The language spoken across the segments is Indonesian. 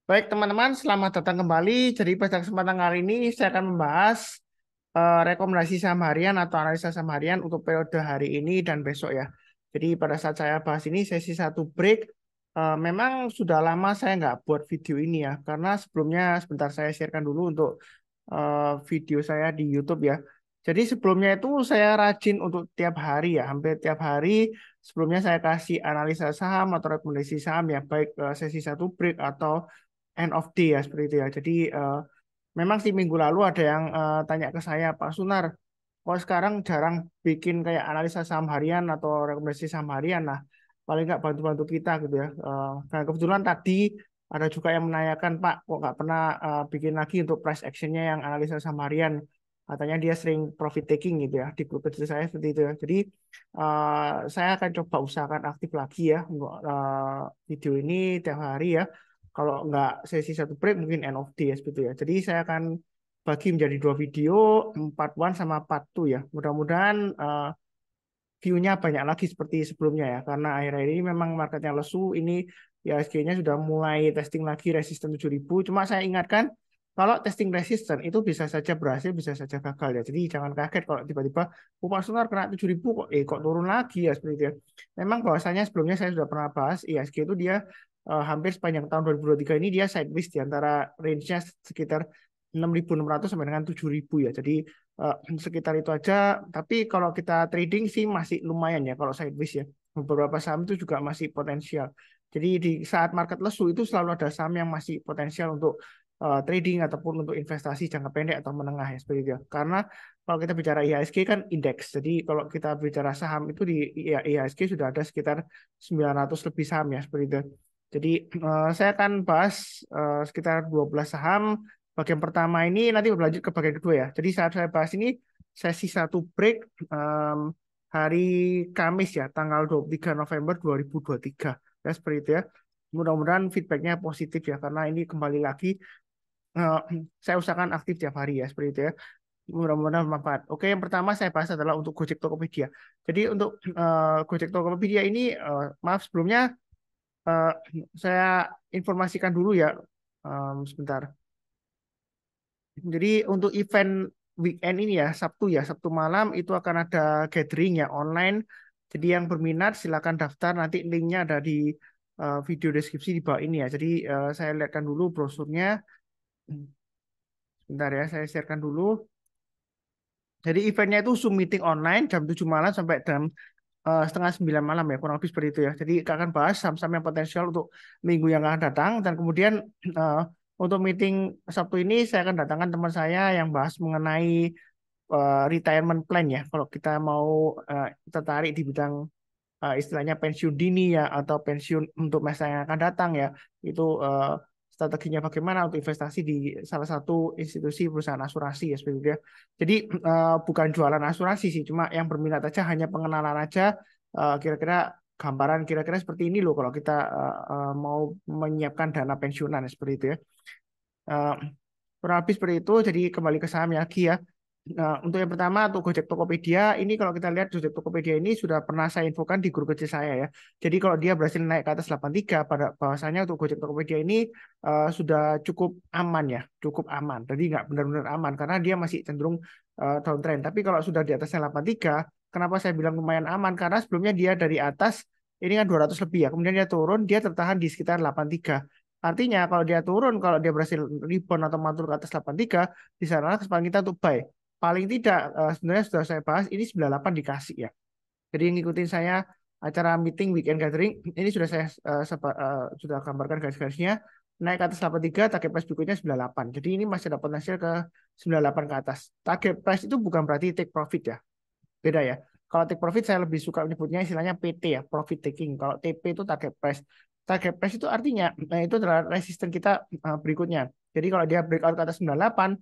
Baik teman-teman, selamat datang kembali. Jadi pada kesempatan kali ini saya akan membahas rekomendasi saham harian atau analisa saham harian untuk periode hari ini dan besok ya. Jadi pada saat saya bahas ini sesi satu break, memang sudah lama saya nggak buat video ini ya, karena sebelumnya sebentar saya sharekan dulu untuk video saya di YouTube ya. Jadi sebelumnya itu saya rajin untuk tiap hari ya, hampir tiap hari sebelumnya saya kasih analisa saham atau rekomendasi saham ya, baik sesi satu break atau end of day ya seperti itu ya. Jadi memang sih minggu lalu ada yang tanya ke saya, Pak Sunar, kok sekarang jarang bikin kayak analisa saham harian atau rekomendasi saham harian lah, paling nggak bantu-bantu kita gitu ya. Dan kebetulan tadi ada juga yang menanyakan, Pak, kok nggak pernah bikin lagi untuk price actionnya yang analisa saham harian. Katanya dia sering profit taking gitu ya di grup kecil saya seperti itu ya. Jadi saya akan coba usahakan aktif lagi ya untuk video ini tiap hari ya. Kalau nggak sesi satu break mungkin end of day ya, seperti itu ya. Jadi saya akan bagi menjadi dua video, part one sama part two ya. Mudah-mudahan view-nya banyak lagi seperti sebelumnya ya. Karena akhir-akhir ini memang marketnya lesu. Ini IHSG-nya sudah mulai testing lagi resisten 7.000. Cuma saya ingatkan, kalau testing resisten itu bisa saja berhasil, bisa saja gagal ya. Jadi jangan kaget kalau tiba-tiba, oh Pak Sunar kena 7.000 kok, kok turun lagi ya seperti itu ya. Memang bahwasanya sebelumnya saya sudah pernah bahas, IHSG itu dia hampir sepanjang tahun 2023 ini dia sideways di antara range-nya sekitar 6.600 sampai dengan 7.000 ya. Jadi sekitar itu aja. Tapi kalau kita trading sih masih lumayan ya kalau sideways ya. Beberapa saham itu juga masih potensial. Jadi di saat market lesu itu selalu ada saham yang masih potensial untuk trading ataupun untuk investasi jangka pendek atau menengah ya seperti itu ya. Karena kalau kita bicara IHSG kan indeks. Jadi kalau kita bicara saham itu di IHSG sudah ada sekitar 900 lebih saham ya seperti itu. Jadi saya akan bahas sekitar 12 saham. Bagian pertama ini nanti berlanjut ke bagian kedua ya. Jadi saat saya bahas ini sesi satu break em, hari Kamis ya, tanggal 23 November 2023. Ya, seperti itu ya. Mudah-mudahan feedbacknya positif ya, karena ini kembali lagi eh, saya usahakan aktif tiap hari ya, seperti itu ya. Mudah-mudahan bermanfaat. Oke, yang pertama saya bahas adalah untuk Gojek Tokopedia. Jadi untuk Gojek Tokopedia ini, maaf sebelumnya eh, saya informasikan dulu ya, sebentar. Jadi untuk event weekend ini ya, Sabtu malam itu akan ada gathering ya online. Jadi yang berminat silakan daftar. Nanti linknya ada di video deskripsi di bawah ini ya. Jadi saya lihatkan dulu brosurnya. Sebentar ya, saya sharekan dulu. Jadi eventnya itu Zoom meeting online jam 7 malam sampai jam setengah 9 malam ya, kurang lebih seperti itu ya. Jadi kita akan bahas saham-saham yang potensial untuk minggu yang akan datang. Dan kemudian eh, untuk meeting Sabtu ini saya akan datangkan teman saya yang bahas mengenai retirement plan ya. Kalau kita mau tertarik di bidang istilahnya pensiun dini ya atau pensiun untuk masa yang akan datang ya, itu strateginya bagaimana untuk investasi di salah satu institusi perusahaan asuransi ya seperti itu ya. Jadi bukan jualan asuransi sih, cuma yang berminat aja hanya pengenalan aja kira-kira gambaran kira-kira seperti ini loh kalau kita mau menyiapkan dana pensiunan ya, seperti itu ya. Eh, Kurang lebih seperti itu. Jadi kembali ke saham lagi ya. Nah, untuk yang pertama, untuk Gojek Tokopedia, ini kalau kita lihat Gojek Tokopedia ini sudah pernah saya infokan di grup kecil saya ya. Jadi kalau dia berhasil naik ke atas 83, pada bahwasanya untuk Gojek Tokopedia ini sudah cukup aman ya, cukup aman. Jadi nggak benar-benar aman karena dia masih cenderung downtrend. Tapi kalau sudah di atasnya 83, kenapa saya bilang lumayan aman? Karena sebelumnya dia dari atas ini kan 200 lebih ya, kemudian dia turun, dia tertahan di sekitar 83. Artinya kalau dia turun, kalau dia berhasil rebound atau mantul ke atas 83, di sana kesempatan kita untuk buy. Paling tidak sebenarnya sudah saya bahas ini 98 dikasih ya. Jadi ngikutin saya acara meeting weekend gathering ini sudah saya sudah gambarkan garis-garisnya, naik ke atas 83, target price berikutnya 98. Jadi ini masih ada potensial ke 98 ke atas. Target price itu bukan berarti take profit ya. Beda ya. Kalau take profit saya lebih suka menyebutnya istilahnya PT ya, profit taking. Kalau TP itu target price. Target price itu artinya itu adalah resisten kita berikutnya. Jadi kalau dia breakout ke atas 98,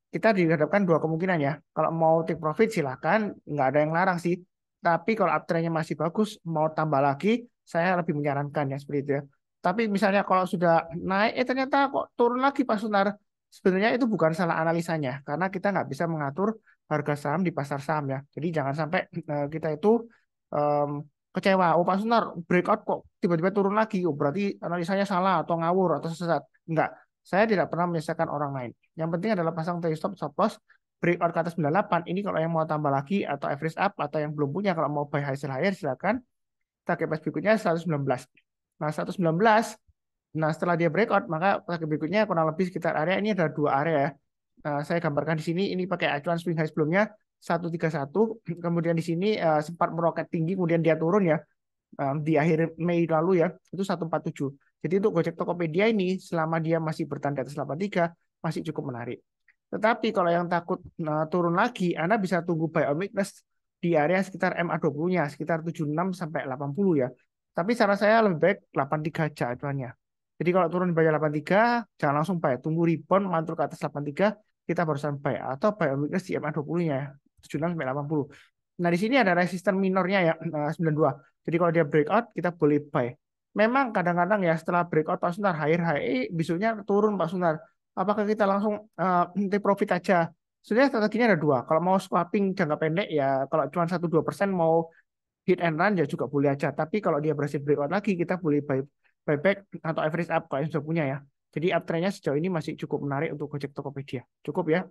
kita dihadapkan dua kemungkinan ya. Kalau mau take profit silakan, nggak ada yang larang sih. Tapi kalau uptrendnya masih bagus, mau tambah lagi, saya lebih menyarankan ya seperti itu ya. Tapi misalnya kalau sudah naik, ternyata kok turun lagi Pak Sunar. Sebenarnya itu bukan salah analisanya, karena kita nggak bisa mengatur harga saham di pasar saham ya. Jadi jangan sampai kita itu kecewa. Oh Pak Sunar, breakout kok tiba-tiba turun lagi. Oh berarti analisanya salah atau ngawur atau sesat. Enggak, saya tidak pernah menyesatkan orang lain. Yang penting adalah pasang trade stop, stop loss, breakout ke atas 98. Ini kalau yang mau tambah lagi atau average up atau yang belum punya kalau mau buy high sell higher silakan. Target price berikutnya 119. Nah 119. Nah setelah dia breakout maka target berikutnya kurang lebih sekitar area ini ada dua area ya. Saya gambarkan di sini ini pakai acuan swing high sebelumnya 131, kemudian di sini sempat meroket tinggi kemudian dia turun ya, di akhir Mei lalu ya, itu 147. Jadi untuk Gojek Tokopedia ini selama dia masih bertahan di atas 83 masih cukup menarik. Tetapi kalau yang takut turun lagi, Anda bisa tunggu buy on weakness di area sekitar MA20-nya, sekitar 76 sampai 80 ya. Tapi cara saya lebih baik 83 aja acuannya. Jadi kalau turun di bawah 83, jangan langsung buy. Tunggu rebound mantul ke atas 83, kita barusan buy. Atau buy on weakness di MA20-nya ya, 76 sampai 80. Nah, di sini ada resisten minornya ya, 92. Jadi kalau dia breakout, kita boleh buy. Memang kadang-kadang ya setelah breakout Pak Sunar, higher high, besoknya turun Pak Sunar. Apakah kita langsung take profit aja? Sebenarnya strateginya ada dua. Kalau mau swapping jangka pendek ya, kalau cuma 1-2% mau hit and run ya juga boleh aja. Tapi kalau dia berhasil breakout lagi, kita boleh buyback atau average up kalau yang sudah punya ya. Jadi uptrendnya sejauh ini masih cukup menarik untuk Gojek Tokopedia. Cukup ya.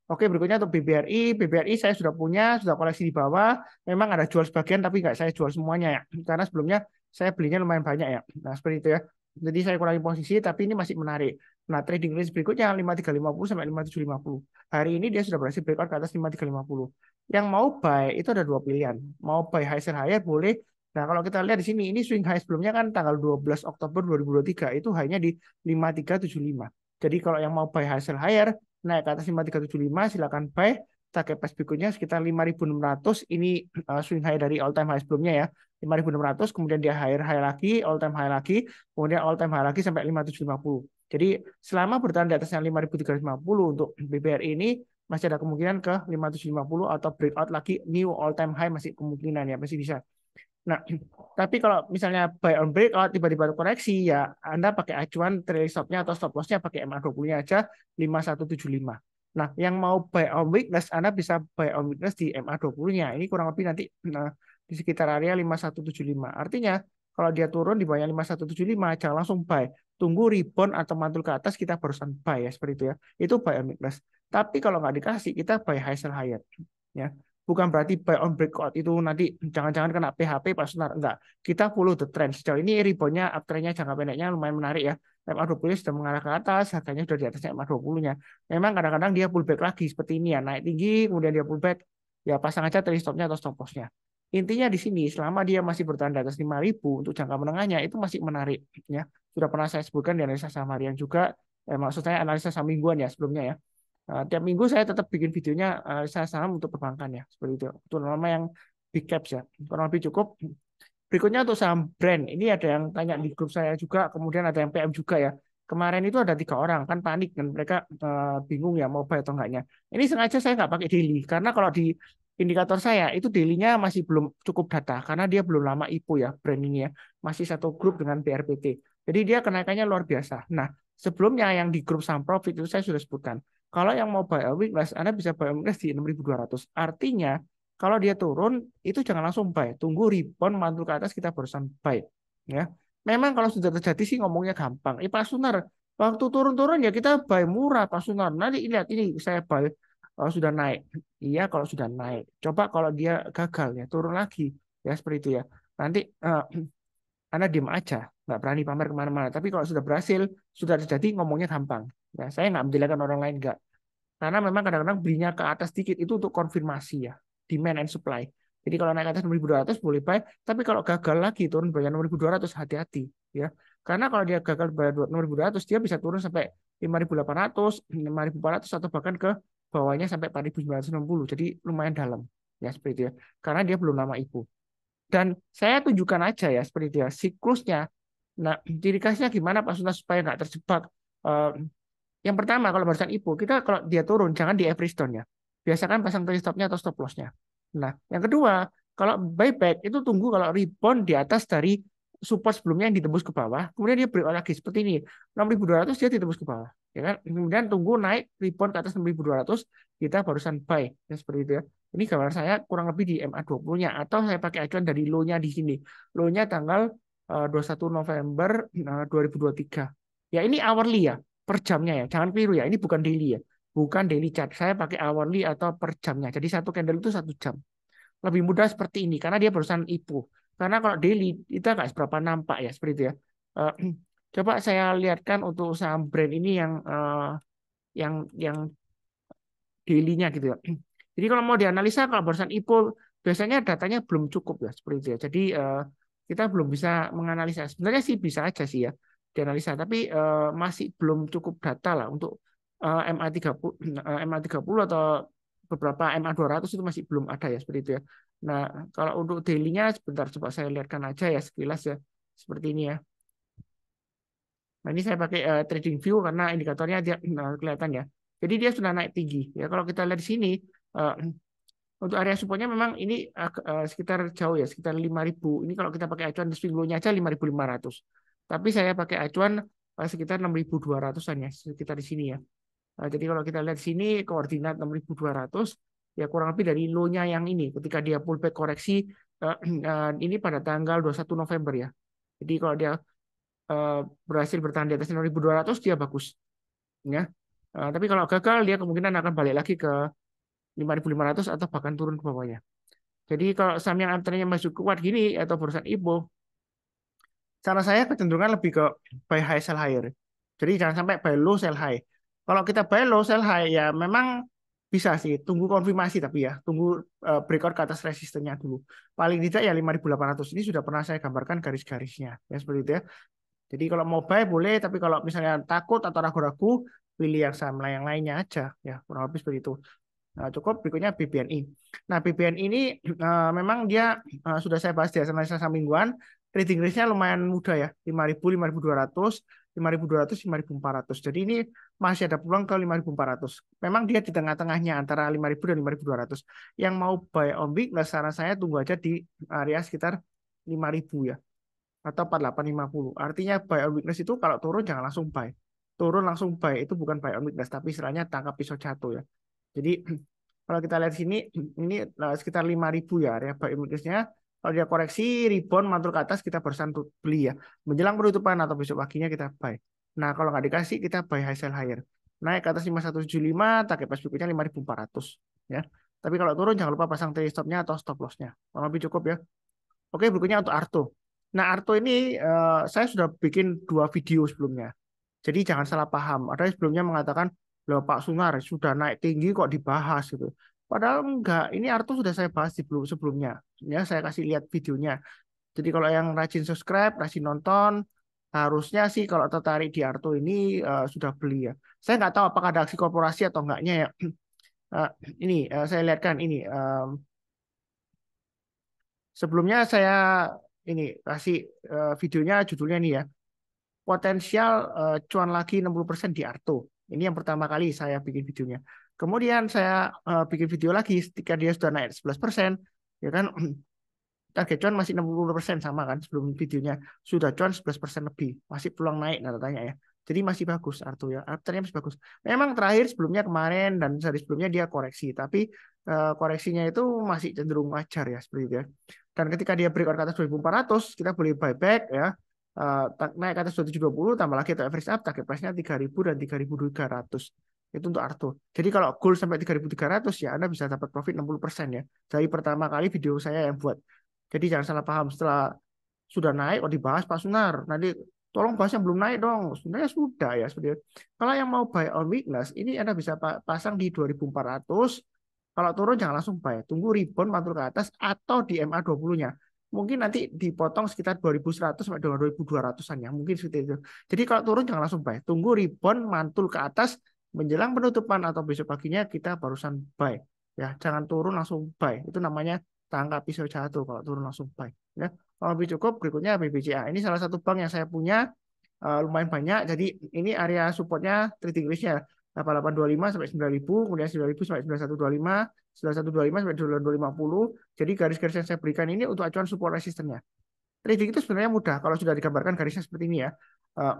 Oke, berikutnya untuk BBRI. BBRI saya sudah punya, sudah koleksi di bawah. Memang ada jual sebagian, tapi nggak saya jual semuanya ya. Karena sebelumnya saya belinya lumayan banyak ya. Nah, seperti itu ya. Jadi saya kurangi posisi, tapi ini masih menarik. Nah, trading range berikutnya 5350 sampai 5750. Hari ini dia sudah berhasil breakout ke atas 5350. Yang mau buy itu ada dua pilihan. Mau buy high sell higher boleh. Nah, kalau kita lihat di sini, ini swing high sebelumnya kan tanggal 12 Oktober 2023. Itu hanya di 5375. Jadi kalau yang mau buy high sell higher, naik ke atas 5375 silakan buy. Target price berikutnya sekitar 5.600. Ini swing high dari all time high sebelumnya ya, 5.600. Kemudian dia higher high lagi, all time high lagi, kemudian all time high lagi sampai 5.750. Jadi selama bertahan di atasnya 5.350 untuk BBRI ini masih ada kemungkinan ke 5.750 atau breakout lagi new all time high, masih kemungkinan ya, masih bisa. Nah, tapi kalau misalnya buy on breakout tiba-tiba koreksi ya Anda pakai acuan trailing stop-nya atau stop loss-nya pakai MA20-nya aja 5175. Nah, yang mau buy on weakness Anda bisa buy on weakness di MA20-nya. Ini kurang lebih nanti di sekitar area 5175. Artinya kalau dia turun di bawah 5175 jangan langsung buy. Tunggu rebound atau mantul ke atas kita barusan buy ya, seperti itu ya. Itu buy on weakness. Tapi kalau nggak dikasih kita buy high sell higher ya. Bukan berarti buy on breakout itu nanti jangan-jangan kena PHP Pak Sunar. Enggak. Kita follow the trend. Sejauh ini reboundnya, uptrendnya jangka pendeknya lumayan menarik ya. MA20 sudah mengarah ke atas, harganya sudah di atasnya MA20-nya. Memang kadang-kadang dia pullback lagi seperti ini ya. Naik tinggi, kemudian dia pullback. Ya pasang aja trailing stop-nya atau stop loss-nya. Intinya di sini, selama dia masih bertahan di atas 5.000 untuk jangka menengahnya, itu masih menarik. Ya. Sudah pernah saya sebutkan di analisa saham harian juga. Maksud saya analisa saham mingguan ya sebelumnya ya. Tiap minggu saya tetap bikin videonya saya saham untuk perbankan ya, seperti itu. Terutama yang big caps ya. Kurang lebih cukup. Berikutnya untuk saham brand. Ini ada yang tanya di grup saya juga, kemudian ada yang PM juga ya. Kemarin itu ada 3 orang kan panik dan mereka bingung ya mau buy atau enggaknya. Ini sengaja saya nggak pakai daily karena kalau di indikator saya itu dailynya masih belum cukup data karena dia belum lama IPO ya, brand ini ya, masih satu grup dengan BRPT. Jadi dia kenaikannya luar biasa. Nah, sebelumnya yang di grup saham profit itu saya sudah sebutkan. Kalau yang mau buy a weakness, Anda bisa buy a weakness di 6.200. Artinya kalau dia turun itu jangan langsung buy, tunggu rebound mantul ke atas kita barusan buy ya. Memang kalau sudah terjadi sih ngomongnya gampang. Pak Sunar, waktu turun-turun ya kita buy murah Pak Sunar. Nanti lihat ini saya buy sudah naik. Iya kalau sudah naik. Coba kalau dia gagal ya turun lagi ya, seperti itu ya. Nanti Anda diem aja, nggak berani pamer kemana-mana. Tapi kalau sudah berhasil, sudah terjadi ngomongnya gampang. Ya, saya nggak menjelekan orang lain nggak. Karena memang kadang-kadang belinya ke atas sedikit itu untuk konfirmasi ya, demand and supply. Jadi kalau naik ke atas 6.200 boleh buy, tapi kalau gagal lagi turun bayar 6.200 hati-hati ya. Karena kalau dia gagal bayar 6.200 dia bisa turun sampai 5.800, 5.400 atau bahkan ke bawahnya sampai 4.960. Jadi lumayan dalam ya, seperti itu ya. Karena dia belum lama IPO. Dan saya tunjukkan aja ya seperti itu ya siklusnya. Nah, ciri khasnya gimana Pak Suntas supaya nggak terjebak. Eh, yang pertama kalau barusan IPO, kita kalau dia turun jangan di average down-nya. Biasakan pasang trailing stop-nya atau stop loss-nya. Nah, yang kedua, kalau buyback itu tunggu kalau rebound di atas dari support sebelumnya yang ditembus ke bawah, kemudian dia breakout lagi seperti ini. 6.200 dia ditembus ke bawah. ya kan? Kemudian tunggu naik rebound ke atas 6.200, kita barusan buy, ya seperti itu ya. Ini gambar saya kurang lebih di MA20-nya, atau saya pakai acuan dari low-nya di sini. Low-nya tanggal 21 November 2023. Ya ini hourly ya, per jamnya ya. Jangan keliru ya, ini bukan daily ya. Bukan daily chart. Saya pakai hourly atau per jamnya. Jadi satu candle itu 1 jam. Lebih mudah seperti ini karena dia barusan IPO. Karena kalau daily itu agak seberapa nampak ya seperti itu ya. Eh, Coba saya lihatkan untuk saham brand ini yang daily-nya gitu ya. Jadi kalau mau dianalisa kalau barusan IPO biasanya datanya belum cukup ya seperti itu ya. Jadi kita belum bisa menganalisa. Sebenarnya sih bisa aja sih ya dianalisa, tapi masih belum cukup data lah untuk MA30 MA30 atau beberapa MA200 itu masih belum ada ya seperti itu ya. Nah, kalau untuk daily-nya sebentar coba saya lihatkan aja ya sekilas ya. Seperti ini ya. Nah, ini saya pakai trading view karena indikatornya dia kelihatan ya. Jadi dia sudah naik tinggi. Ya, kalau kita lihat di sini eh, untuk area supportnya memang ini sekitar jauh ya, sekitar 5.000. Ini kalau kita pakai acuan swing low-nya aja 5.500. Tapi saya pakai acuan sekitar 6.200-an ya, sekitar di sini ya. Jadi kalau kita lihat sini koordinat 6.200 ya kurang lebih dari low-nya yang ini ketika dia pullback koreksi ini pada tanggal 21 November ya. Jadi kalau dia berhasil bertahan di atas 6.200 dia bagus ya. Tapi kalau gagal dia kemungkinan akan balik lagi ke 5.500 atau bahkan turun ke bawahnya. Jadi kalau saham yang antreanya masuk kuat gini atau perusahaan IPO, cara saya kecenderungan lebih ke buy high sell higher. Jadi jangan sampai buy low sell high. Kalau kita buy low sell high ya memang bisa sih tunggu konfirmasi tapi ya tunggu breakout ke atas resistennya dulu. Paling tidak ya 5.800 ini sudah pernah saya gambarkan garis-garisnya ya seperti itu ya. Jadi kalau mau buy boleh tapi kalau misalnya takut atau ragu-ragu pilih yang saham yang lainnya aja ya kurang lebih seperti itu. Nah, cukup berikutnya BBNI. Nah, BBNI ini memang dia sudah saya bahas di analisa saham mingguan. Trading range-nya lumayan mudah ya, 5.000, 5.200, 5.200, 5.400. Jadi ini masih ada peluang ke 5.400. Memang dia di tengah-tengahnya antara 5.000 dan 5.200. Yang mau buy on weakness, saran saya tunggu aja di area sekitar 5.000 ya, atau 4850. Artinya buy on weakness itu kalau turun jangan langsung buy. Turun langsung buy itu bukan buy on weakness, tapi istilahnya tangkap pisau jatuh ya. Jadi kalau kita lihat sini ini sekitar 5.000 ya area buy weakness-nya. Kalau dia koreksi rebound mantul ke atas kita barusan beli ya. Menjelang penutupan atau besok paginya kita buy. Nah, kalau nggak dikasih kita buy high sell higher. Naik ke atas 5175, target price berikutnya 5.400 ya. Tapi kalau turun jangan lupa pasang trade stop-nya atau stop loss-nya. Kurang lebih cukup ya. Oke, berikutnya untuk Arto. Nah, Arto ini saya sudah bikin 2 video sebelumnya. Jadi jangan salah paham. Ada yang sebelumnya mengatakan, loh Pak Sunar sudah naik tinggi kok dibahas gitu. Padahal enggak, ini Arto sudah saya bahas di sebelumnya. Ya, saya kasih lihat videonya. Jadi kalau yang rajin subscribe, rajin nonton, harusnya sih kalau tertarik di Arto ini sudah beli ya. Saya nggak tahu apakah ada aksi korporasi atau enggaknya ya. Eh, ini saya lihatkan ini. Sebelumnya saya ini kasih videonya judulnya nih ya. Potensial cuan lagi 60% di Arto. Ini yang pertama kali saya bikin videonya. Kemudian saya bikin video lagi ketika dia sudah naik 11%, ya kan target cuan masih 60% sama kan sebelum videonya. Sudah cuan 11% lebih. Masih peluang naik tanya ya. Jadi masih bagus Arto ya. Artinya masih bagus. Memang terakhir sebelumnya kemarin dan sehari sebelumnya dia koreksi, tapi koreksinya itu masih cenderung wajar ya seperti itu ya. Dan ketika dia breakout ke atas 2.400, kita boleh buyback ya. Naik ke atas 2720 tambah lagi atau average up target price-nya 3.000 dan 3.300. Itu untuk Arto. Jadi kalau goal sampai 3.300 ya Anda bisa dapat profit 60% ya. Dari pertama kali video saya yang buat. Jadi jangan salah paham setelah sudah naik kok dibahas Pak Sunar. Nanti tolong bahas yang belum naik dong. Sebenarnya sudah ya sebenarnya. Kalau yang mau buy on weakness ini Anda bisa pasang di 2.400. Kalau turun jangan langsung buy. Tunggu rebound mantul ke atas atau di MA20-nya. Mungkin nanti dipotong sekitar 2.100 sampai dengan 2.200-an ya. Mungkin seperti itu. Jadi kalau turun jangan langsung buy. Tunggu rebound mantul ke atas menjelang penutupan atau besok paginya kita barusan buy. Ya, jangan turun langsung buy. Itu namanya tangkap pisau jatuh kalau turun langsung buy. Ya, kalau lebih cukup berikutnya BBCA. Ini salah satu bank yang saya punya lumayan banyak. Jadi ini area supportnya trading range-nya 8825 sampai 9000, kemudian 9000 sampai 9125, 9125 sampai 9250. Jadi garis-garis yang saya berikan ini untuk acuan support resistennya. Trading itu sebenarnya mudah kalau sudah digambarkan garisnya seperti ini ya.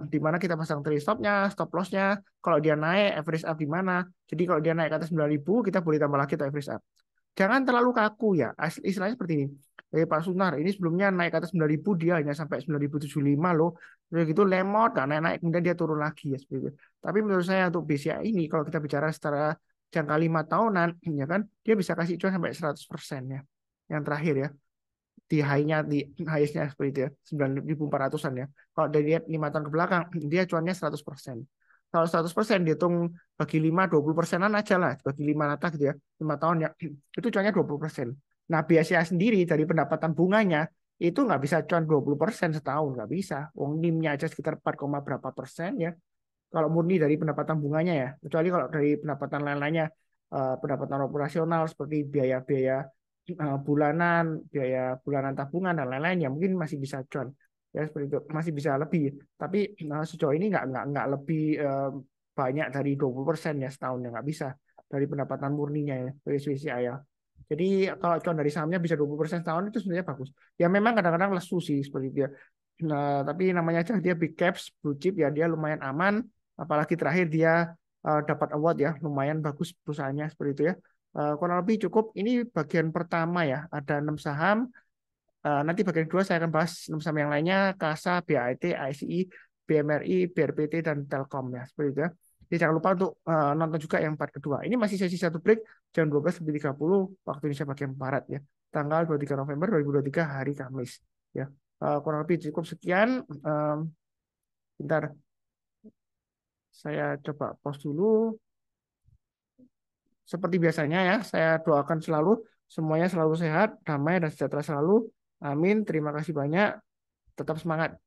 Di mana kita pasang trailing stopnya, stop lossnya. Kalau dia naik, average up di mana. Jadi kalau dia naik ke atas 9.000, kita boleh tambah lagi tuh average up. Jangan terlalu kaku ya. Istilahnya seperti ini. Pak Sunar, ini sebelumnya naik ke atas 9.000, dia hanya sampai 9.075 loh. Terus gitu lemot, gak naik-naik, kemudian dia turun lagi ya seperti itu. Tapi menurut saya untuk BCA ini, kalau kita bicara secara jangka 5 tahunan, ya kan, dia bisa kasih cuan sampai 100% ya. Yang terakhir ya di high-nya di highest-nya seperti itu ya 9.400-an ya. Kalau dari lihat 5 tahun ke belakang dia cuannya 100%. Kalau 100% dihitung bagi 5 20%-an aja lah, bagi 5 rata gitu ya. 5 tahun ya itu cuannya 20%. Nah, biasanya sendiri dari pendapatan bunganya itu nggak bisa cuan 20% setahun, nggak bisa. Wong NIM-nya aja sekitar 4, berapa persen ya. Kalau murni dari pendapatan bunganya ya, kecuali kalau dari pendapatan lain-lainnya, pendapatan operasional seperti biaya-biaya bulanan, biaya bulanan tabungan dan lain-lain ya mungkin masih bisa cuan ya seperti itu, masih bisa lebih. Tapi sejauh ini nggak lebih banyak dari 20% ya setahun ya nggak bisa dari pendapatan murninya ya dari SWCI ya. Jadi kalau cuan dari sahamnya bisa 20% setahun itu sebenarnya bagus. Ya memang kadang-kadang lesu sih seperti itu ya. Nah, tapi namanya aja dia big caps, blue chip ya dia lumayan aman. Apalagi terakhir dia dapat award ya, lumayan bagus perusahaannya seperti itu ya. Kurang lebih cukup. Ini bagian pertama ya, ada 6 saham. Nanti bagian kedua saya akan bahas 6 saham yang lainnya, KASA, BAIT, ASI, BMRI, BRPT, dan Telkom ya, seperti itu ya. Jadi jangan lupa untuk nonton juga yang part kedua. Ini masih sesi satu break, jam 12.30 waktu Indonesia bagian Barat ya. Tanggal 23 November 2023 hari Kamis. Ya, kurang lebih cukup sekian. Bentar, saya coba pause dulu. Seperti biasanya ya, saya doakan selalu semuanya selalu sehat, damai, dan sejahtera selalu. Amin. Terima kasih banyak. Tetap semangat.